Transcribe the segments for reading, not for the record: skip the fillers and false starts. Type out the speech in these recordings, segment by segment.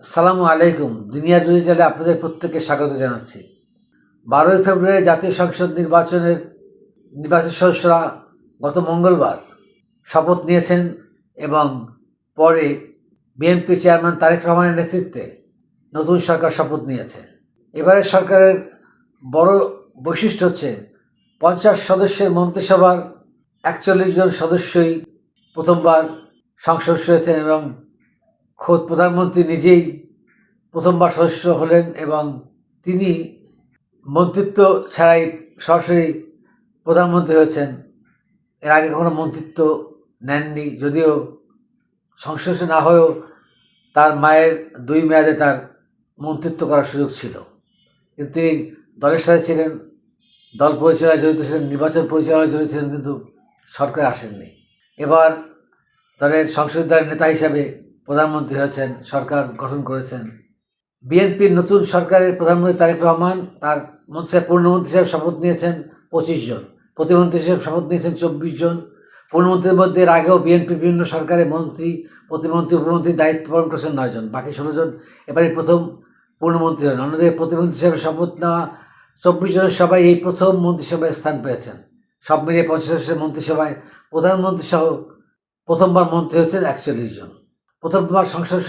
আসসালামু আলাইকুম। দুনিয়া ডিজিটালে আপনাদের প্রত্যেককে স্বাগত জানাচ্ছি। 12ই ফেব্রুয়ারি জাতীয় সংসদ নির্বাচিত সদস্যরা গত মঙ্গলবার শপথ নিয়েছেন এবং পরে বিএনপি চেয়ারম্যান তারেক রহমানের নেতৃত্বে নতুন সরকার শপথ নিয়েছে। এবারের সরকারের বড় বৈশিষ্ট্য হচ্ছে 50 সদস্যের মন্ত্রিসভার 41 জন সদস্যই প্রথমবার সংসদ হয়েছেন এবং খোদ প্রধানমন্ত্রী নিজেই প্রথমবার সদস্য হলেন এবং তিনি মন্ত্রিত্ব ছাড়াই সরাসরি প্রধানমন্ত্রী হয়েছেন। এর আগে কোনো মন্ত্রিত্ব নেননি, যদিও সংসদ না হয়েও তার মায়ের 2 মেয়াদে তার মন্ত্রিত্ব করার সুযোগ ছিল, কিন্তু তিনি দলের সাথে ছিলেন, দল পরিচালনায় জড়িত ছিলেন, নির্বাচন পরিচালনায় জড়িত ছিলেন, কিন্তু সরকারে আসেননি। এবার দলের সংসদীয় দলের নেতা হিসাবে প্রধানমন্ত্রী হয়েছেন, সরকার গঠন করেছেন। বিএনপির নতুন সরকারের প্রধানমন্ত্রী তারেক রহমান তার পূর্ণমন্ত্রী হিসেবে শপথ নিয়েছেন 25 জন, প্রতিমন্ত্রী হিসেবে শপথ নিয়েছেন 24 জন। পূর্ণমন্ত্রীর মধ্যে এর আগেও বিএনপির বিভিন্ন সরকারের মন্ত্রী, প্রতিমন্ত্রী, উপমন্ত্রী দায়িত্ব পালন করেছেন 9 জন, বাকি 16 জন এবারই প্রথম পূর্ণমন্ত্রী হলেন। অন্যদিকে প্রতিমন্ত্রী হিসেবে শপথ নেওয়া 24 জনের সবাই এই প্রথম মন্ত্রিসভায় স্থান পেয়েছেন। সব মিলিয়ে 50 সদস্যের মন্ত্রিসভায় প্রধানমন্ত্রী সহ প্রথমবার মন্ত্রী হয়েছেন 41 জন। প্রথমবার সংসদ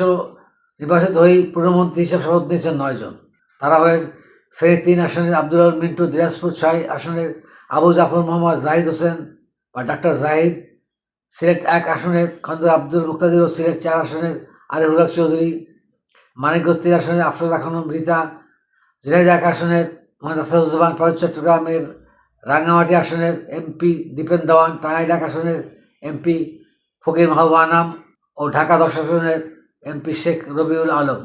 নির্বাচিত হয়েই প্রধানমন্ত্রী হিসেবে শপথ নিয়েছেন 9 জন। তারা হলেন ফেনী 3 আসনের আব্দুল আল মিন্টু, দিনাজপুর 6 আসনের আবু জাফর মোহাম্মদ জাহিদ হোসেন বা ডাক্তার জাহিদ, সিলেট 1 আসনের খন্দর আব্দুল মুক্তাদির ও সিলেট 4 আসনের আরিফুল হক চৌধুরী, মানিকগঞ্জ 3 আসনের আফরোজা খানম রীতা, ঝিনাইদহ 1 আসনের মোহাম্মদ আসাদুজ্জামান, চট্টগ্রামের রাঙ্গামাটি আসনের এমপি দীপেন দেওয়ান, টাঙ্গাইল 1 আসনের এমপি ফকির মাহবুব আনাম ও ঢাকা 10 আসনের এমপি শেখ রবিউল আলম।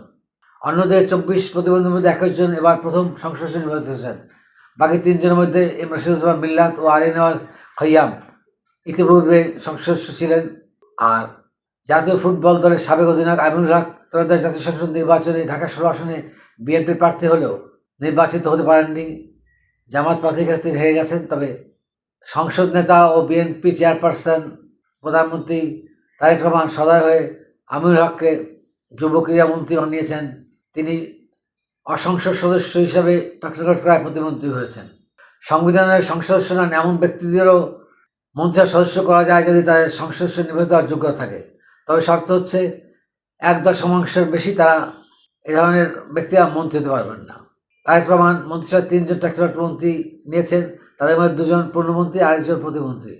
অন্যদের 24 প্রতিবন্ধীর মধ্যে 21 জন এবার প্রথম সংসদ নির্বাচিত হয়েছেন। বাকি 3 জনের মধ্যে এম রাশিদুজ্জামান মিল্লাত ও আলী নওয়াজ খৈয়াম ইতিপূর্বে সংসদ ছিলেন। আর জাতীয় ফুটবল দলের সাবেক অধিনায়ক আমিনুল হক ত্রয়োদশ জাতীয় সংসদ নির্বাচনে ঢাকা 16 আসনে বিএনপি প্রার্থী হলেও নির্বাচিত হতে পারেননি, জামাত প্রার্থীর কাছ থেকে হেরে গেছেন। তবে সংসদ নেতা ও বিএনপি চেয়ারপারসন প্রধানমন্ত্রী তারেক রহমান সদয় হয়ে আমিনুল হককে যুব ক্রীড়ামন্ত্রী বানিয়েছেন। তিনি অসংসদ সদস্য হিসাবে টকটকায় প্রতিমন্ত্রী হয়েছেন। সংবিধানের সংসদ নেন এমন ব্যক্তিদেরও মন্ত্রিসভার সদস্য করা যায় যদি তাদের সংসদ নির্বাচিত হওয়ার যোগ্যতা থাকে, তবে শর্ত হচ্ছে 1/10 বেশি তারা এ ধরনের ব্যক্তিরা মন্ত্রী হতে পারবেন না। তারেক রহমান মন্ত্রিসভায় 3 জন ট্রাক্টর মন্ত্রী নিয়েছেন, তাদের মধ্যে 2 জন পূর্ণমন্ত্রী আর 1 জন প্রতিমন্ত্রী।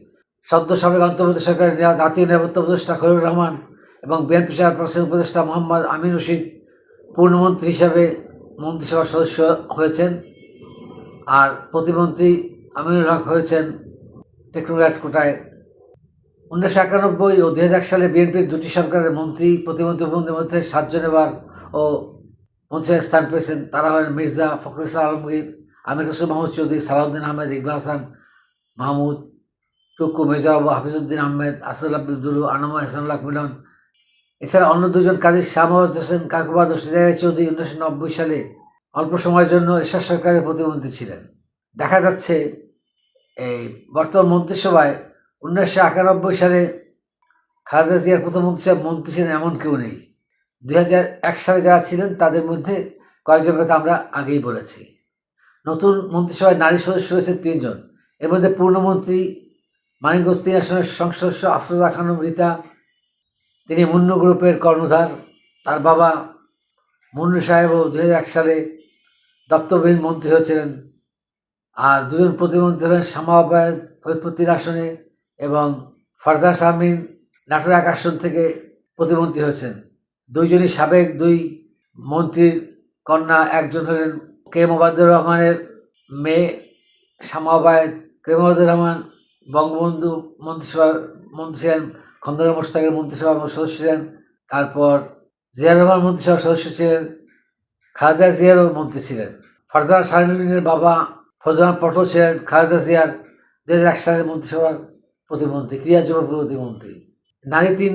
সদ্য সাবেক অন্তর্বর্তী সরকারের জাতীয় নিরাপত্তা উপদেষ্টা খলিলুর রহমান এবং বিএনপি চেয়ারপারসন উপদেষ্টা মোহাম্মদ আমিন রশিদ পূর্ণমন্ত্রী হিসাবে মন্ত্রিসভার সদস্য হয়েছেন, আর প্রতিমন্ত্রী আমিনুল হক হয়েছেন টেকনোক্র্যাট কোটায়। 1991 ও 2001 সালে বিএনপির 2টি সরকারের মন্ত্রী, প্রতিমন্ত্রী, উপমন্ত্রীর মধ্যে 7 জন এবার ও মন্ত্রিসভায় স্থান পেয়েছেন। তারা হলেন মির্জা ফখরুল ইসলাম আলমগীর, আমির হোসেন মাহমুদ চৌধুরী, সালাউদ্দিন আহমেদ, ইকবাল হাসান মাহমুদ, টুকু, মেজর আবু হাফিজউদ্দিন আহমেদ, আসাদুল্লাহ বিবদুল, আনামা হাসানুল্লাহ মিলন। এছাড়া অন্য 2 জন কাজী শাহবাজ হোসেন কাকুবাদ ও সিরাজ চৌধুরী 1990 সালে অল্প সময়ের জন্য এরশাদ সরকারের প্রতিমন্ত্রী ছিলেন। দেখা যাচ্ছে এই বর্তমান মন্ত্রিসভায় 1991 সালে খালেদা জিয়ার প্রথম মন্ত্রী ছিলেন এমন কেউ নেই। 2001 সালে যারা ছিলেন তাদের মধ্যে কয়েকজনের কথা আমরা আগেই বলেছি। নতুন মন্ত্রিসভায় নারী সদস্য রয়েছে 3 জন। এর মধ্যে পূর্ণমন্ত্রী মানিকগঞ্জ 3 আসনের সংসদ সদস্য আফরোজা খানম রীতা, তিনি মুন্নু গ্রুপের কর্ণধার। তার বাবা মুন্নু সাহেবও 2001 সালে দপ্তরবিহীন মন্ত্রী হয়েছিলেন। আর 2 জন প্রতিমন্ত্রী হলেন শামা আবায়েদ ফরিদপুর 3 আসনে এবং ফারজানা শারমিন নাটোর 1 আসন থেকে প্রতিমন্ত্রী হয়েছেন। 2 জনই সাবেক 2 মন্ত্রীর কন্যা। একজন হলেন কে মোবাদ্দুর রহমানের মেয়ে শামা আবায়েদ। কে মোবাদ্দুর রহমান বঙ্গবন্ধু মন্ত্রিসভার মন্ত্রী ছিলেন, খন্দকার মোশতাকের মন্ত্রিসভার সদস্য ছিলেন। তারপর জিয়া রহমান মন্ত্রিসভার সদস্য ছিলেন, খালেদা জিয়ারও মন্ত্রী ছিলেন। ফারজানা শারমিনের বাবা ফজলান পটল ছিলেন খালেদা জিয়ার 2001 সালের মন্ত্রিসভার প্রতিমন্ত্রী, ক্রীড়া যুব প্রতিমন্ত্রী। নারী 3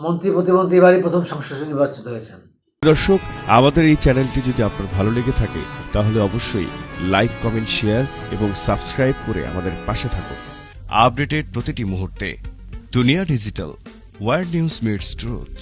মন্ত্রী প্রতিমন্ত্রী এবারই প্রথম সংসদ নির্বাচিত হয়েছেন। দর্শক, আমাদের এই চ্যানেলটি যদি আপনার ভালো লেগে থাকে তাহলে অবশ্যই লাইক, কমেন্ট, শেয়ার এবং সাবস্ক্রাইব করে আমাদের পাশে থাকুন। আপডেটেড প্রতিটি মুহূর্তে দুনিয়া digital, world news meets truth.